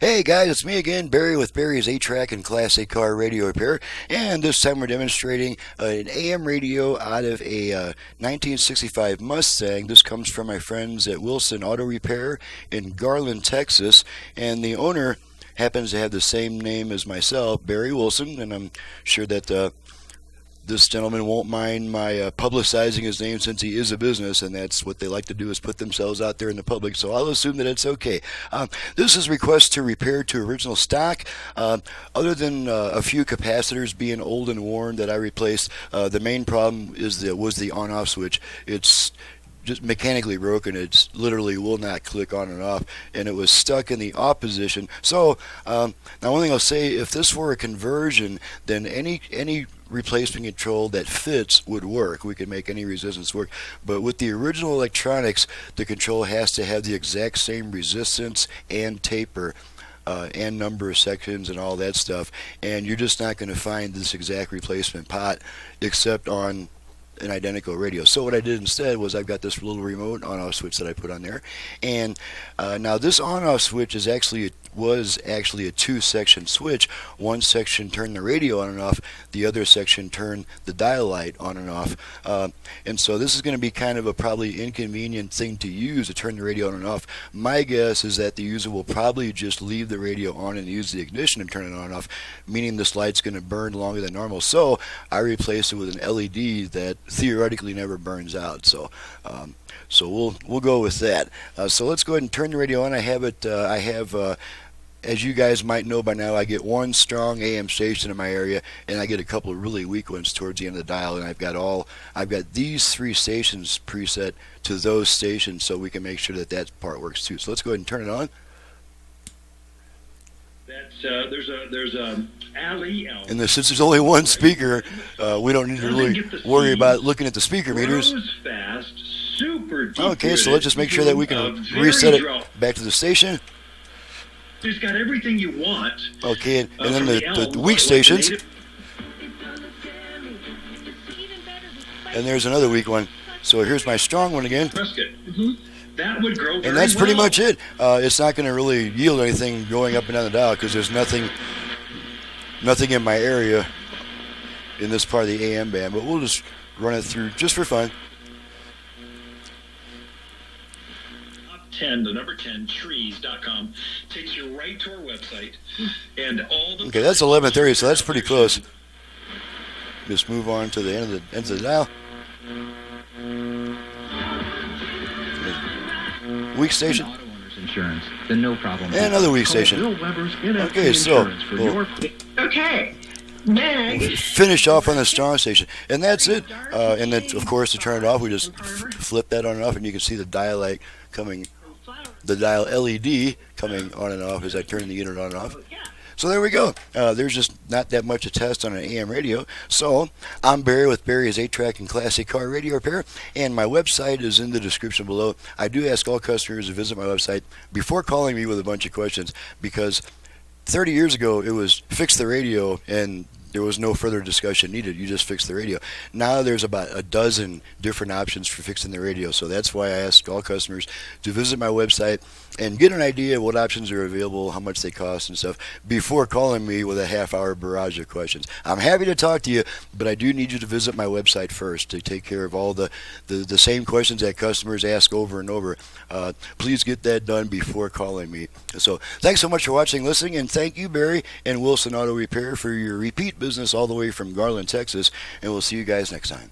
Hey guys, it's me again, Barry with Barry's 8-Track and Classic Car Radio Repair, and this time we're demonstrating an AM radio out of a 1965 Mustang. This comes from my friends at Wilson Auto Repair in Garland, Texas, and the owner happens to have the same name as myself, Barry Wilson, and I'm sure that this gentleman won't mind my publicizing his name since he is a business, and that's what they like to do, is put themselves out there in the public, so I'll assume that it's okay. This is request to repair to original stock. Other than a few capacitors being old and worn that I replaced, the main problem was the on-off switch. It's just mechanically broken. It literally will not click on and off, and it was stuck in the off position. So now one thing I'll say, if this were a conversion, then any replacement control that fits would work. We could make any resistance work, but with the original electronics, the control has to have the exact same resistance and taper and number of sections and all that stuff, and you're just not going to find this exact replacement pot except on an identical radio. So what I did instead was I've got this little remote on-off switch that I put on there, and now this on-off switch was actually a two-section switch. One section turned the radio on and off, the other section turned the dial light on and off, and so this is going to be kind of a probably inconvenient thing to use, to turn the radio on and off. My guess is that the user will probably just leave the radio on and use the ignition and turn it on and off, meaning this light's going to burn longer than normal. So I replaced it with an LED that theoretically never burns out. So we'll go with that. So let's go ahead and turn the radio on. I have as you guys might know by now, I get one strong AM station in my area, and I get a couple of really weak ones towards the end of the dial, and I've got these three stations preset to those stations, so we can make sure that part works too. So let's go ahead and turn it on. That's there's a alley. And since there's only one speaker, we don't need to really worry about looking at the speaker meters. Fast, super okay, so let's just make sure that we can reset it back to the station. It's got everything you want. Okay, and then the weak stations. And there's another weak one. So here's my strong one again. That would grow very and that's pretty well. much it. It's not going to really yield anything going up and down the dial because there's nothing in my area in this part of the AM band. But we'll just run it through just for fun. 10, the number 10, trees.com, takes you right to our website, and all the... Okay, that's 11:30, so that's pretty close. Just move on to the end of the dial. Weak station. Auto owner's insurance, then no problem. And another weak station. Okay, so Okay. Meg. Finish off on the strong station, and that's it. And then, of course, to turn it off, we just flip that on and off, and you can see the dial light coming, the dial LED coming on and off as I turn the unit on and off. So there we go. There's just not that much to test on an AM radio. So I'm Barry with Barry's 8-Track and Classic Car Radio Repair, and my website is in the description below. I do ask all customers to visit my website before calling me with a bunch of questions, because 30 years ago it was fix the radio and there was no further discussion needed. You just fix the radio. Now there's about a dozen different options for fixing the radio, so that's why I ask all customers to visit my website and get an idea of what options are available, how much they cost and stuff, before calling me with a half-hour barrage of questions. I'm happy to talk to you, but I do need you to visit my website first to take care of all the same questions that customers ask over and over. Please get that done before calling me. So thanks so much for watching, listening, and thank you, Barry and Wilson Auto Repair, for your repeat business all the way from Garland, Texas, and we'll see you guys next time.